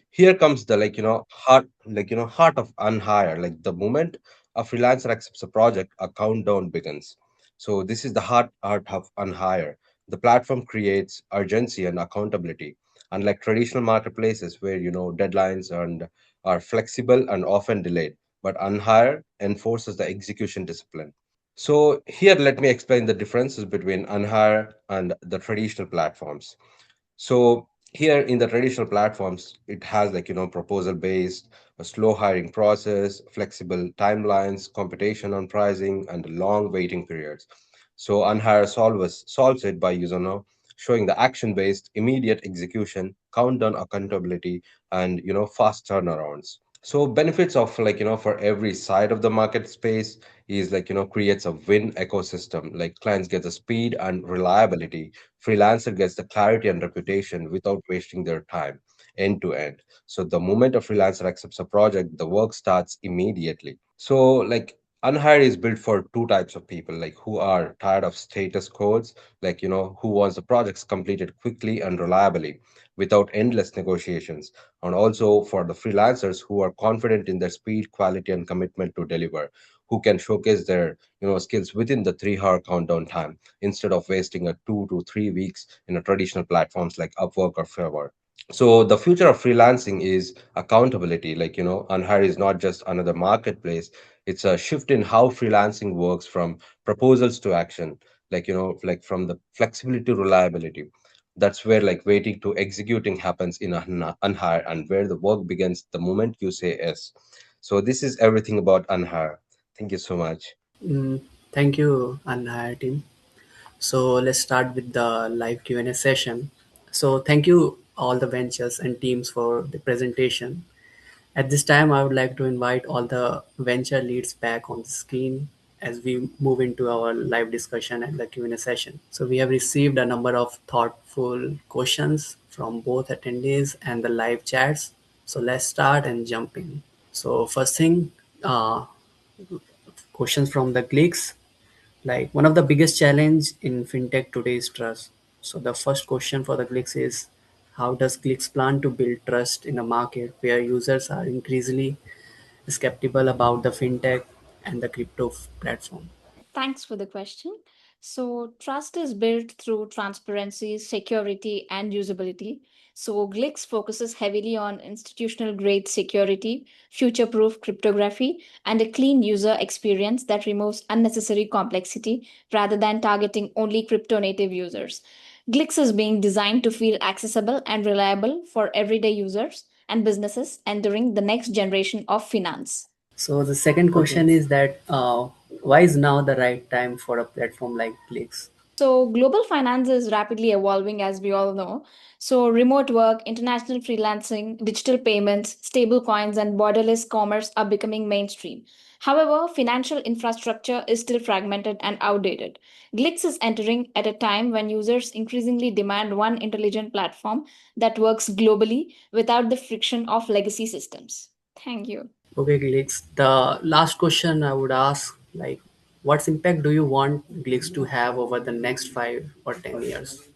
Here comes the heart of Unhire. Like the moment a freelancer accepts a project, a countdown begins. So this is the heart of Unhire. The platform creates urgency and accountability, unlike traditional marketplaces where deadlines and are flexible and often delayed. But Unhire enforces the execution discipline. So here let me explain the differences between Unhire and the traditional platforms. So here in the traditional platforms, it has proposal based, a slow hiring process, flexible timelines, competition on pricing, and long waiting periods. So Unhire solves it by showing the action based, immediate execution, countdown accountability, and fast turnarounds. So benefits of for every side of the market space is creates a win ecosystem. Like clients get the speed and reliability, freelancer gets the clarity and reputation without wasting their time end to end. So the moment a freelancer accepts a project, the work starts immediately. So Unhired is built for two types of people, who are tired of status codes, who wants the projects completed quickly and reliably without endless negotiations, and also for the freelancers who are confident in their speed, quality, and commitment to deliver, who can showcase their skills within the 3 hour countdown time instead of wasting a 2 to 3 weeks in a traditional platforms like Upwork or Fiverr. So the future of freelancing is accountability. Unhire is not just another marketplace. It's a shift in how freelancing works, from proposals to action, from the flexibility to reliability. That's where waiting to executing happens in Unhire, and where the work begins the moment you say yes. So this is everything about Unhire. Thank you so much. Mm, thank you, Unhire team. So let's start with the live Q&A session. So thank you all the ventures and teams for the presentation. At this time, I would like to invite all the venture leads back on the screen as we move into our live discussion and the Q&A session. So we have received a number of thoughtful questions from both attendees and the live chats. So let's start and jump in. So first thing, questions from the Glix. Like one of the biggest challenge in fintech today is trust. So the first question for the Glix is, how does Glix plan to build trust in a market where users are increasingly skeptical about the fintech and the crypto platform? Thanks for the question. So, trust is built through transparency, security, and usability. So, Glix focuses heavily on institutional grade security, future proof cryptography, and a clean user experience that removes unnecessary complexity rather than targeting only crypto native users. Glix is being designed to feel accessible and reliable for everyday users and businesses entering the next generation of finance. So the second question is that why is now the right time for a platform like Glix? So, global finance is rapidly evolving, as we all know. So, remote work, international freelancing, digital payments, stable coins, and borderless commerce are becoming mainstream. However, financial infrastructure is still fragmented and outdated. Glix is entering at a time when users increasingly demand one intelligent platform that works globally without the friction of legacy systems. Thank you. Okay, Glix. The last question I would ask, like, what impact do you want Glix to have over the next 5 or 10 years?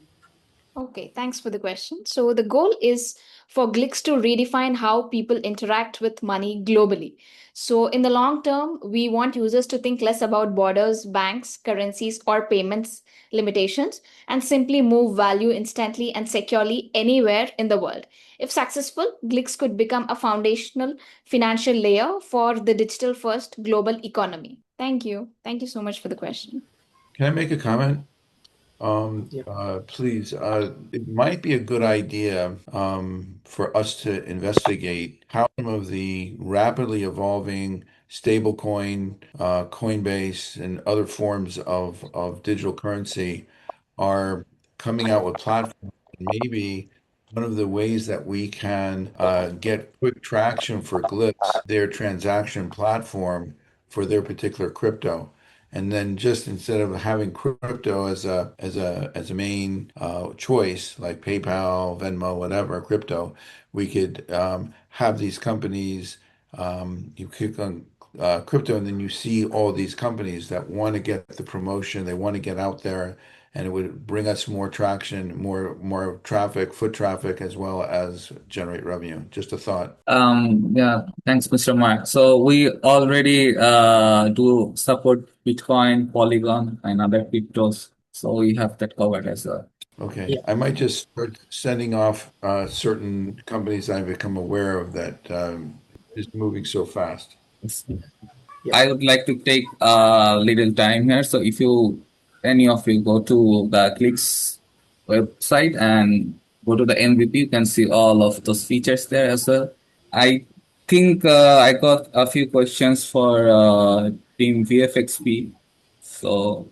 Okay, thanks for the question. So, the goal is for Glix to redefine how people interact with money globally. So, in the long term, we want users to think less about borders, banks, currencies, or payments limitations and simply move value instantly and securely anywhere in the world. If successful, Glix could become a foundational financial layer for the digital first global economy. Thank you. Thank you so much for the question. Can I make a comment? Yep. Please, it might be a good idea for us to investigate how some of the rapidly evolving stablecoin, Coinbase, and other forms of digital currency are coming out with platforms. Maybe one of the ways that we can get quick traction for Glitz, their transaction platform for their particular crypto. And then just instead of having crypto as a main choice, like PayPal, Venmo, whatever, crypto, we could have these companies. You click on crypto, and then you see all these companies that want to get the promotion, they want to get out there, and it would bring us more traction, more traffic, foot traffic, as well as generate revenue. Just a thought. Yeah, thanks, Mr. Mark. So we already do support Bitcoin, Polygon, and other cryptos. So we have that covered as well. Okay, Yeah. I might just start sending off certain companies I've become aware of that is moving so fast. Yeah. I would like to take a little time here. So if you, any of you go to the Glix website and go to the MVP, you can see all of those features there as well. I think I got a few questions for Team Vfxb. So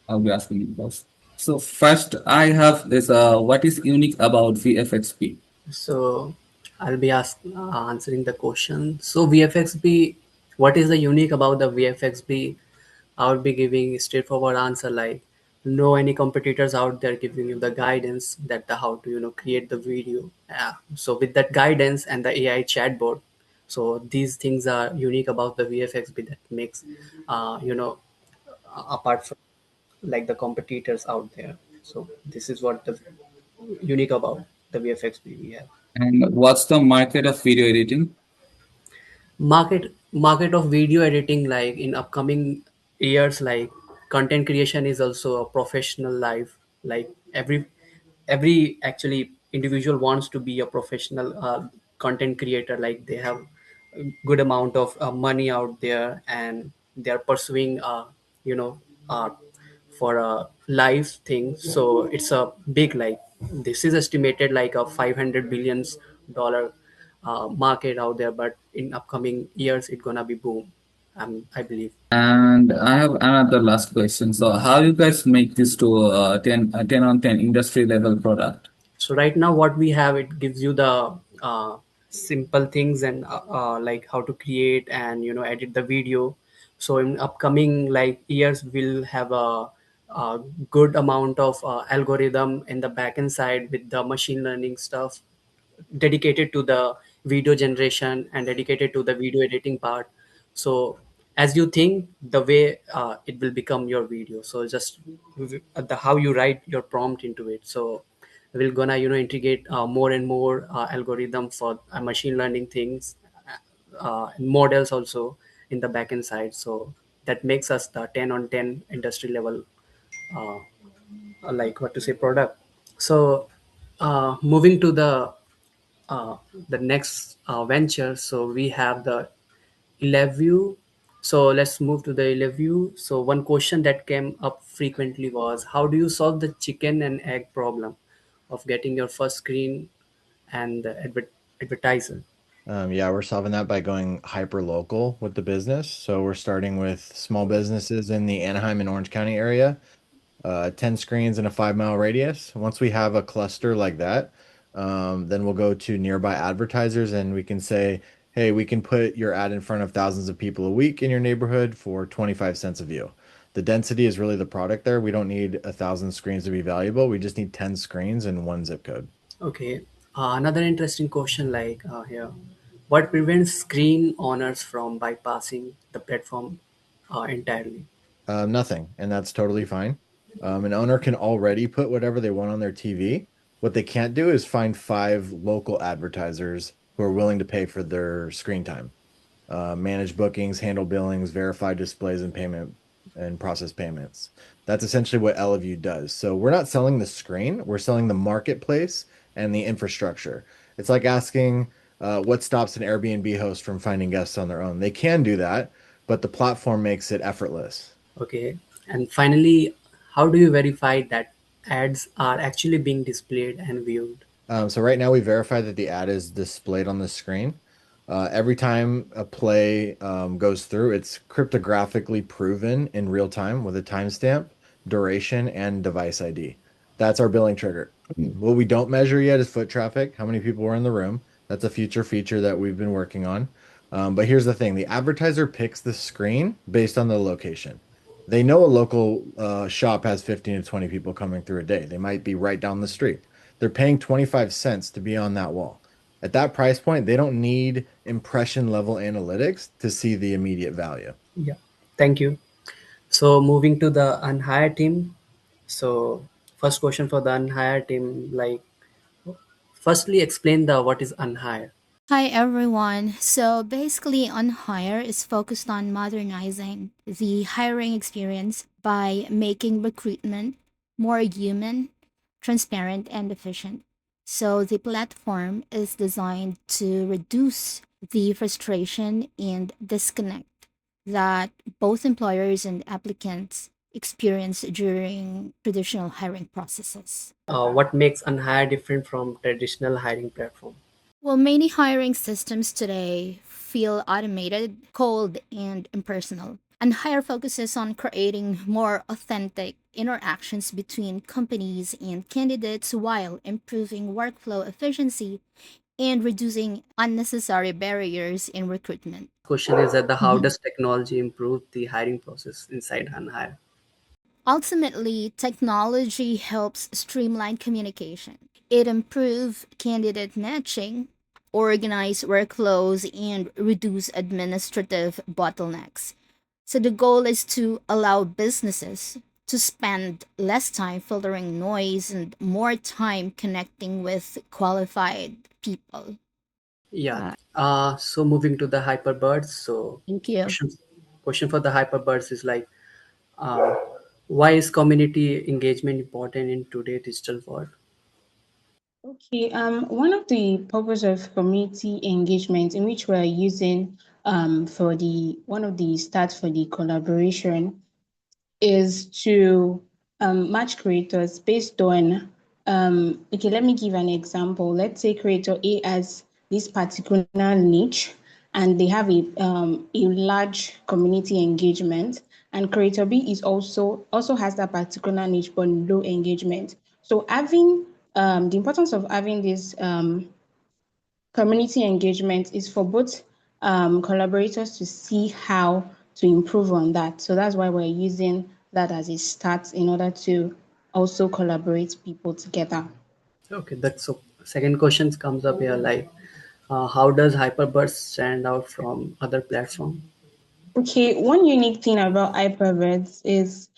I'll be asking you those. So first I have this, what is unique about Vfxb? So I'll be answering the question. So VFXB, what is the unique about the VFXB? I would be giving a straightforward answer like no any competitors out there giving you the guidance that the how to create the video. So with that guidance and the AI chatbot, so these things are unique about the VFXB that makes apart from like the competitors out there. So this is what the unique about the VFXB we have. And what's the market of video editing? Market of video editing, like in upcoming years, like content creation is also a professional life. Like every actually individual wants to be a professional content creator. Like they have a good amount of money out there, and they are pursuing you know uh, for a live thing. So it's a big, like this is estimated like a 500 billions dollar market out there, but in upcoming years it's gonna be boom, I believe. And I have another last question. So how you guys make this to 10 on 10 industry level product? So right now what we have, it gives you the simple things and like how to create and edit the video. So in upcoming like years we'll have a good amount of algorithm in the backend side with the machine learning stuff dedicated to the video generation and dedicated to the video editing part. So as you think the way it will become your video, so just the how you write your prompt into it. So we're gonna integrate more and more algorithm for machine learning things, models also, in the backend side. So that makes us the 10 on 10 industry level, like what to say, product. So moving to uh, the next venture, so we have the Elaview. So let's move to the Elaview. So one question that came up frequently was, how do you solve the chicken and egg problem of getting your first screen and the advertiser? Yeah, we're solving that by going hyper local with the business. So we're starting with small businesses in the Anaheim and Orange County area, 10 screens in a 5 mile radius. Once we have a cluster like that, then we'll go to nearby advertisers and we can say, hey, we can put your ad in front of thousands of people a week in your neighborhood for 25 cents a view. The density is really the product there. We don't need 1,000 screens to be valuable. We just need 10 screens and one zip code. Okay. Another interesting question like here, what prevents screen owners from bypassing the platform entirely? Nothing, and that's totally fine. An owner can already put whatever they want on their TV. What they can't do is find 5 local advertisers who are willing to pay for their screen time, manage bookings, handle billings, verify displays, and payment and process payments. That's essentially what Elaview does. So we're not selling the screen, we're selling the marketplace and the infrastructure. It's like asking what stops an Airbnb host from finding guests on their own. They can do that, but the platform makes it effortless. Okay. And finally, how do you verify that ads are actually being displayed and viewed? So right now we verify that the ad is displayed on the screen. Every time a play goes through, it's cryptographically proven in real time with a timestamp, duration, and device ID. That's our billing trigger. What we don't measure yet is foot traffic, how many people were in the room. That's a future feature that we've been working on. But here's the thing, the advertiser picks the screen based on the location. They know a local shop has 15 to 20 people coming through a day. They might be right down the street. They're paying 25 cents to be on that wall. At that price point, they don't need impression level analytics to see the immediate value. Yeah. Thank you. So moving to the Unhire team. So first question for the Unhire team, like firstly explain the what is Unhire. Hi everyone. So basically, Unhire is focused on modernizing the hiring experience by making recruitment more human, transparent, and efficient. So the platform is designed to reduce the frustration and disconnect that both employers and applicants experience during traditional hiring processes. What makes Unhire different from traditional hiring platform? Well, many hiring systems today feel automated, cold, and impersonal. And Hire focuses on creating more authentic interactions between companies and candidates while improving workflow efficiency and reducing unnecessary barriers in recruitment. Question is that the how does technology improve the hiring process inside Unhire? Ultimately, technology helps streamline communication. It improves candidate matching, organize workflows, and reduce administrative bottlenecks. So the goal is to allow businesses to spend less time filtering noise and more time connecting with qualified people. Yeah. So moving to the Hyperbuds. So Thank you. question for the Hyperbuds is like, uh, why is community engagement important in today's digital world? Okay, one of the purpose of community engagement in which we're using for the one of the stats for the collaboration is to match creators based on okay, let me give an example. Let's say creator A has this particular niche and they have a large community engagement, and creator B is also has that particular niche but low engagement. So having the importance of having this community engagement is for both collaborators to see how to improve on that. So that's why we're using that as a start in order to also collaborate people together. Okay, that's so. Second questions comes up here like, how does Hyperbuds stand out from other platforms? Okay, one unique thing about Hyperbuds is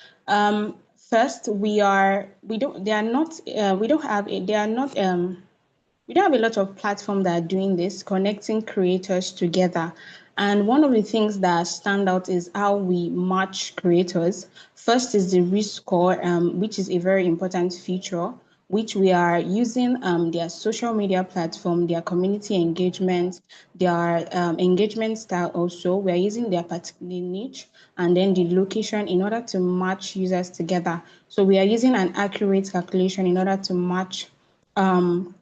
first we don't they are not we don't have a, they are not we don't have a lot of platforms that are doing this, connecting creators together. And one of the things that stand out is how we match creators. First is the risk score, which is a very important feature, which we are using their social media platform, their community engagement, their engagement style also. We are using their particular niche and then the location in order to match users together. So we are using an accurate calculation in order to match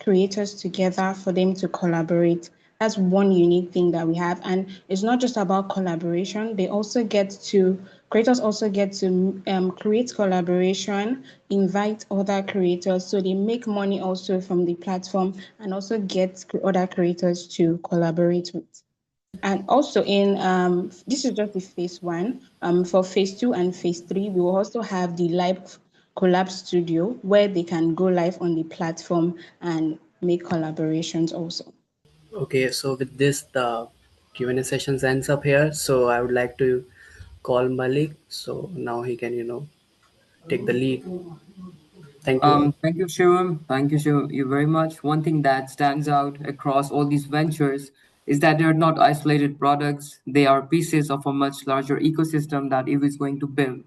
creators together for them to collaborate. That's one unique thing that we have. And it's not just about collaboration. Creators also get to create collaboration, invite other creators. So they make money also from the platform and also get other creators to collaborate with. And also in this is just the phase one. For phase two and phase three, we will also have the live collab studio where they can go live on the platform and make collaborations also. Okay, so with this, the Q&A sessions ends up here. So I would like to call Malik. So now he can, take the lead. Thank you all. Thank you, Shivam. Thank you, Shivam, you very much. One thing that stands out across all these ventures is that they're not isolated products. They are pieces of a much larger ecosystem that Evu is going to build.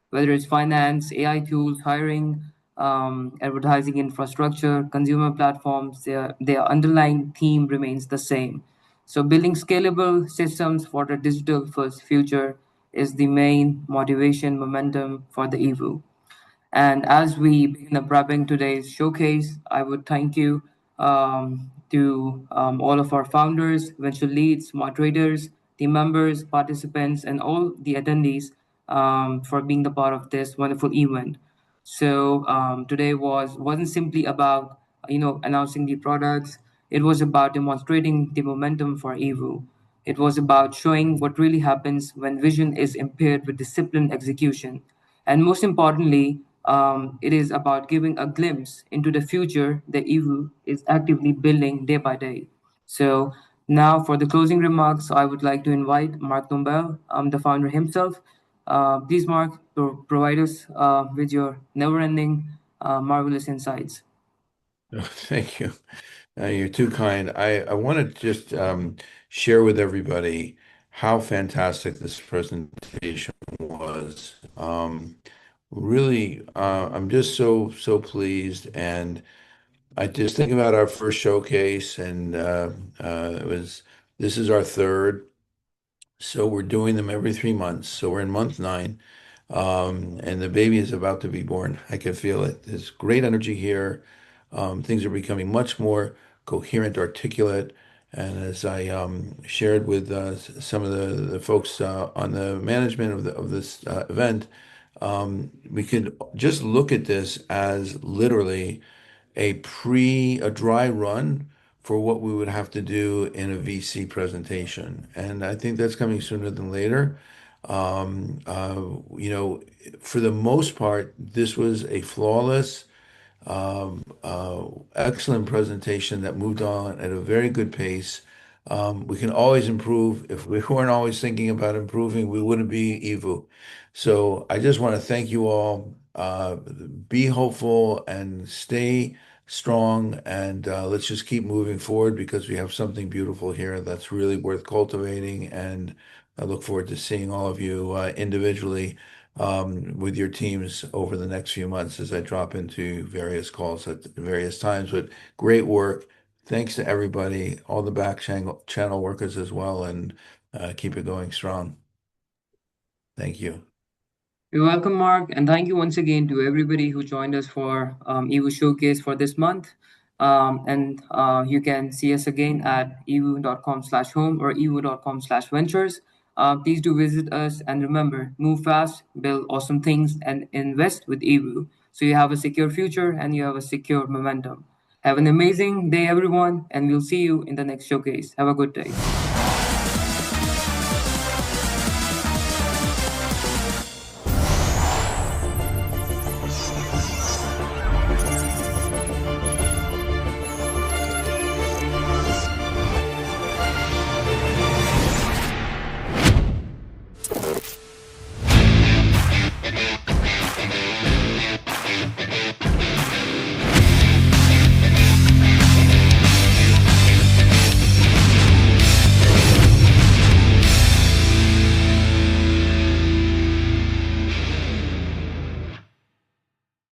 Whether it's finance, AI tools, hiring, advertising infrastructure, consumer platforms, their underlying theme remains the same. So building scalable systems for the digital first future is the main motivation momentum for the Evu. And as we begin the prepping today's showcase, I would thank you to all of our founders, venture leads, moderators, team members, participants, and all the attendees for being the part of this wonderful event. So today wasn't simply about announcing the products. It was about demonstrating the momentum for Evu. It was about showing what really happens when vision is impaired with disciplined execution. And most importantly, it is about giving a glimpse into the future that Evu is actively building day by day. So now for the closing remarks, I would like to invite Mark Knobel, the founder himself. Please, Mark, provide us with your never-ending, marvelous insights. Thank you. You're too kind. I want to just share with everybody how fantastic this presentation was. Really, I'm just so pleased, and I just think about our first showcase, and this is our third, so we're doing them every 3 months. So we're in month 9, and the baby is about to be born. I can feel it. There's great energy here. Things are becoming much more coherent, articulate, and as I shared with some of the folks on the management of this event, we could just look at this as literally a dry run for what we would have to do in a VC presentation. And I think that's coming sooner than later. For the most part, this was a flawless, excellent presentation that moved on at a very good pace. We can always improve. If we weren't always thinking about improving, we wouldn't be Evu. So I just want to thank you all. Be hopeful and stay strong, and let's just keep moving forward because we have something beautiful here that's really worth cultivating. And I look forward to seeing all of you individually with your teams over the next few months as I drop into various calls at various times. But great work. Thanks to everybody, all the back channel workers as well, and keep it going strong. Thank you. You're welcome, Mark, and thank you once again to everybody who joined us for Evu Showcase for this month. And you can see us again at evu.com/home or evu.com/ventures. Please do visit us, and remember, move fast, build awesome things, and invest with Evu so you have a secure future and you have a secure momentum. Have an amazing day, everyone, and we'll see you in the next showcase. Have a good day.